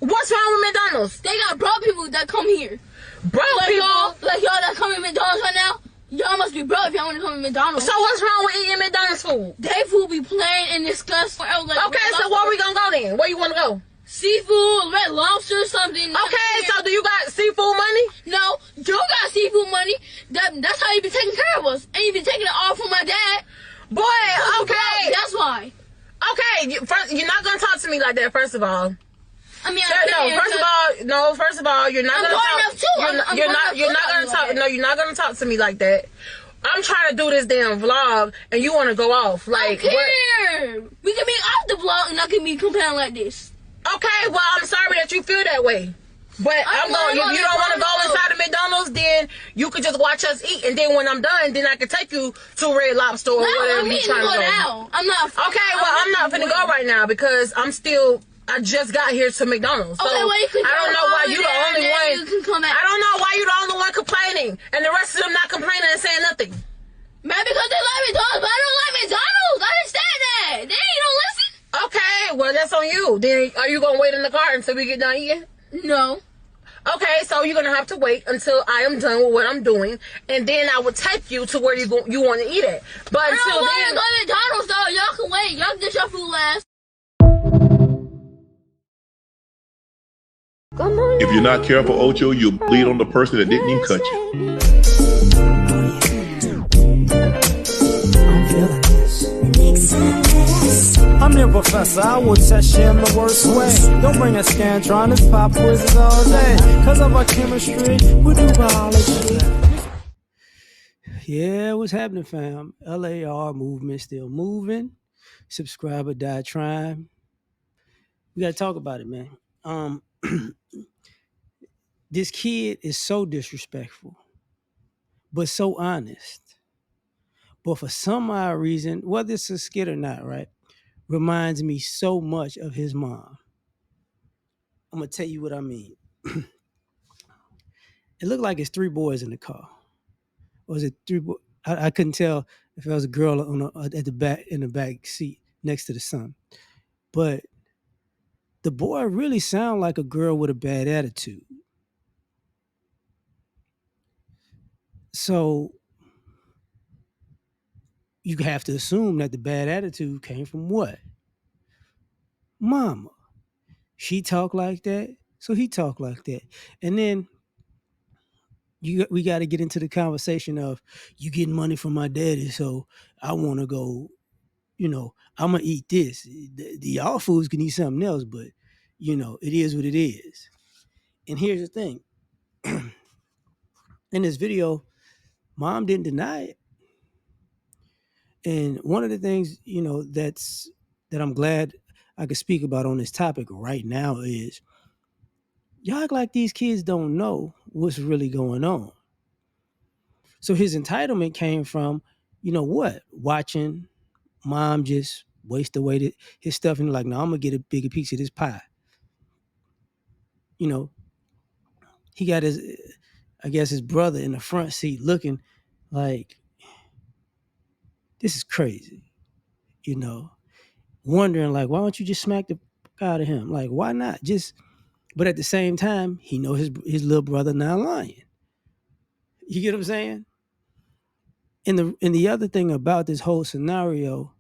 What's wrong with McDonald's? They got broke people that come here. Broke people? Like y'all that come to McDonald's right now. Y'all must be broke if y'all want to come to McDonald's. So what's wrong with eating McDonald's food? They food be plain and disgusting. Like, okay, so where we gonna go then? Where you wanna go? Seafood, red lobster, something. Okay, so do you got seafood money? No, Joe got seafood money. That's how you be taking care of us. And you be taking it all from my dad. Boy, okay. That's why. Okay, you're not gonna talk to me like that, first of all. I mean, first of all, you're not gonna talk. You're not gonna talk to me like that. I'm trying to do this damn vlog, and you want to go off. Like, I don't care. We can be off the vlog, and not can be complaining like this. Okay, well, I'm sorry that you feel that way. But if you don't want to go inside of McDonald's, then you could just watch us eat, and then when I'm done, then I can take you to Red Lobster or whatever you're trying to go. I'm not. Okay, well, I'm not finna go right now because I just got here to McDonald's. So okay, well, you can I don't know why you the only one. You can come back. I don't know why you the only one complaining, and the rest of them not complaining and saying nothing. Maybe because they like McDonald's, but I don't like McDonald's. I understand that. They don't listen. Okay, well, that's on you. Then are you gonna wait in the car until we get done eating? No. Okay, so you're gonna have to wait until I am done with what I'm doing, and then I will take you to where you want to eat at. But I until don't want then, to go to McDonald's though. Y'all can wait. Y'all can get your food last. If you're not careful, Ocho, you'll bleed on the person that didn't even cut you. I'm your professor, I will test you in the worst way. Don't bring a scantron, it's pop quizzes all day. Cause of our chemistry, we do biology. Yeah, what's happening, fam? L.A.R. movement still moving. Subscriber die trying. We gotta talk about it, man. This kid is so disrespectful, but so honest. But for some odd reason, whether it's a skit or not, right, reminds me so much of his mom. I'm gonna tell you what I mean. It looked like it's three boys in the car. Or was it three boys? I couldn't tell if it was a girl at the back in the back seat next to the son. But the boy really sounded like a girl with a bad attitude. So you have to assume that the bad attitude came from what? Mama. She talked like that, so he talked like that. And then we got to get into the conversation of you getting money from my daddy, so I want to go, I'm going to eat this. The y'all foods can eat something else, but, it is what it is. And here's the thing. In this video, mom didn't deny it. And one of the things, that I'm glad I could speak about on this topic right now is y'all act like these kids don't know what's really going on. So his entitlement came from, watching mom just waste away his stuff and like, no, I'm going to get a bigger piece of this pie. He got his brother in the front seat looking like, this is crazy, wondering like, why don't you just smack the out of him? Like, why not? But at the same time, he know his little brother not lying. You get what I'm saying? And the other thing about this whole scenario,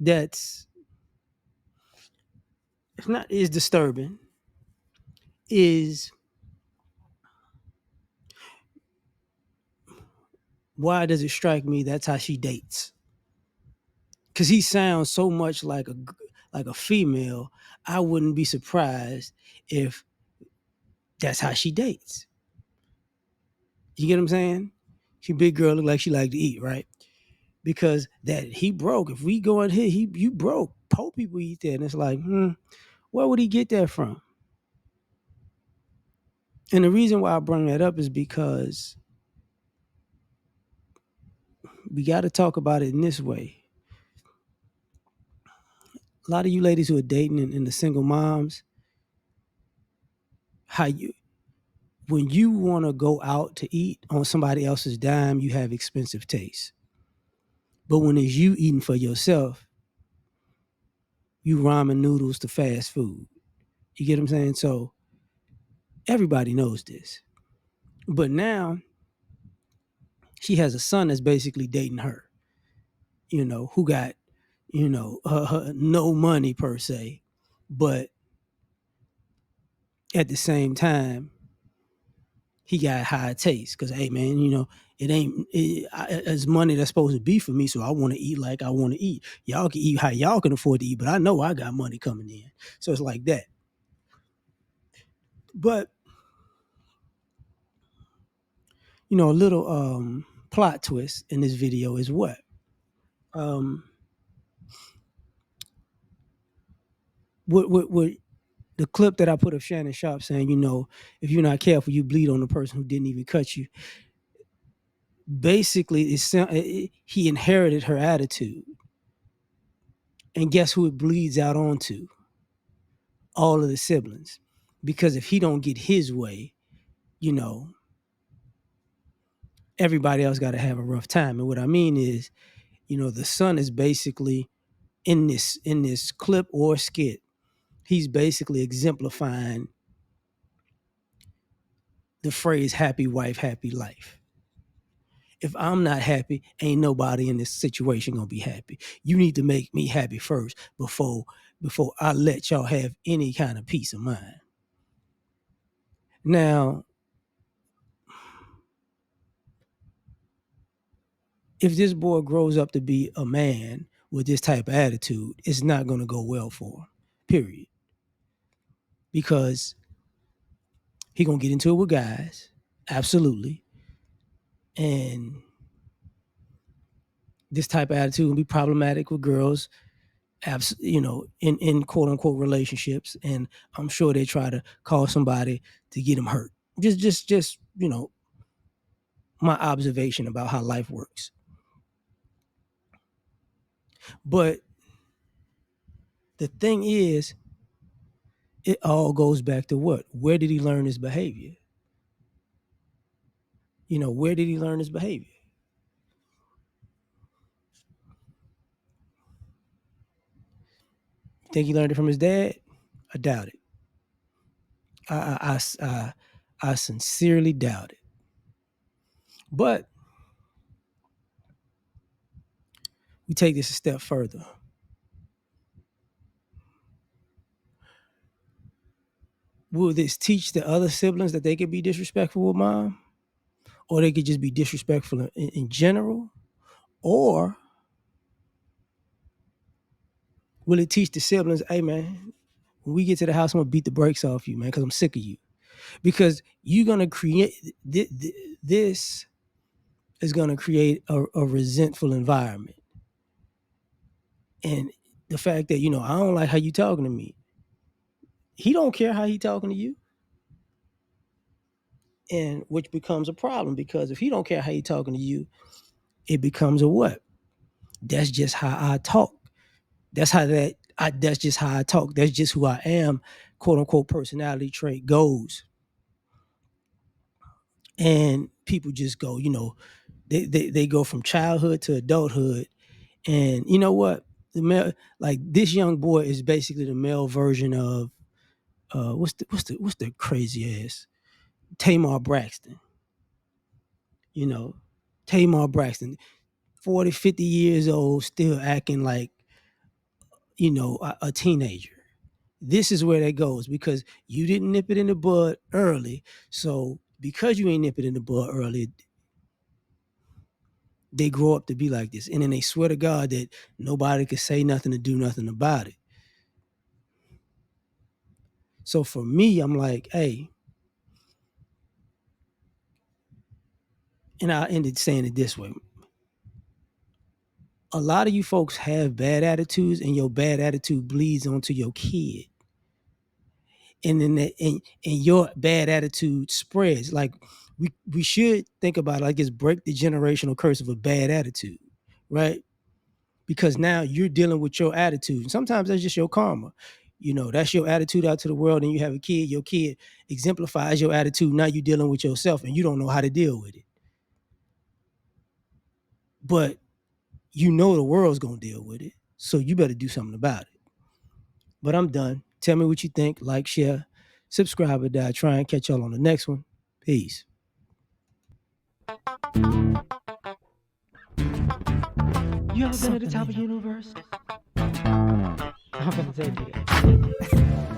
that's is disturbing, is why does it strike me that's how she dates? Because he sounds so much like a female. I wouldn't be surprised if that's how she dates. You get what I'm saying? She big girl, look like she like to eat, right? Because that he broke. If we go in here, you broke. Poor people eat that. And it's like, where would he get that from? And the reason why I bring that up is because we got to talk about it in this way. A lot of you ladies who are dating and the single moms, when you want to go out to eat on somebody else's dime, you have expensive taste. But when it's you eating for yourself, you ramen noodles to fast food. You get what I'm saying? So everybody knows this. But now she has a son that's basically dating her, who got, no money per se. But at the same time, he got high taste because, hey, man, it's money that's supposed to be for me. So I want to eat like I want to eat. Y'all can eat how y'all can afford to eat, but I know I got money coming in. So it's like that. But, a little plot twist in this video is what? What the clip that I put of Shannon Sharp saying, if you're not careful, you bleed on the person who didn't even cut you. Basically, he inherited her attitude. And guess who it bleeds out onto? All of the siblings. Because if he don't get his way, everybody else got to have a rough time. And what I mean is, the son is basically in this clip or skit, he's basically exemplifying the phrase happy wife, happy life. If I'm not happy, ain't nobody in this situation gonna be happy. You need to make me happy first before I let y'all have any kind of peace of mind. Now, if this boy grows up to be a man with this type of attitude, it's not gonna go well for him, period. Because he gonna get into it with guys, absolutely. And this type of attitude will be problematic with girls, in quote unquote relationships. And I'm sure they try to call somebody to get him hurt. Just my observation about how life works. But the thing is, it all goes back to what? Where did he learn his behavior? Where did he learn his behavior? Think he learned it from his dad? I doubt it. I sincerely doubt it. But we take this a step further. Will this teach the other siblings that they could be disrespectful with mom? Or they could just be disrespectful in general? Or will it teach the siblings, hey, man, when we get to the house, I'm going to beat the brakes off you, man, because I'm sick of you. Because you're going to create, this is going to create a resentful environment. And the fact that, I don't like how you talking to me. He don't care how he talking to you. And which becomes a problem, because if he don't care how he talking to you, it becomes a what? That's just how I talk. That's just how I talk. That's just who I am, quote unquote personality trait goes. And people just go, they go from childhood to adulthood. And you know what? This young boy is basically the male version of what's the crazy ass Tamar Braxton. Tamar Braxton, 40, 50 years old, still acting like, a teenager. This is where that goes, because you didn't nip it in the bud early. So because you ain't nip it in the bud early, they grow up to be like this. And then they swear to God that nobody could say nothing to do nothing about it. So for me, I'm like, hey, and I ended saying it this way. A lot of you folks have bad attitudes, and your bad attitude bleeds onto your kid. And then and your bad attitude spreads. Like we should think about it like it's break the generational curse of a bad attitude, right? Because now you're dealing with your attitude. Sometimes that's just your karma. That's your attitude out to the world, and you have a kid. Your kid exemplifies your attitude. Now you're dealing with yourself, and you don't know how to deal with it. But the world's gonna deal with it, so you better do something about it. But I'm done. Tell me what you think. Like, share, subscribe, or die. Try and catch y'all on the next one. Peace. You ever been at the top of the universe? I'm gonna tell you that.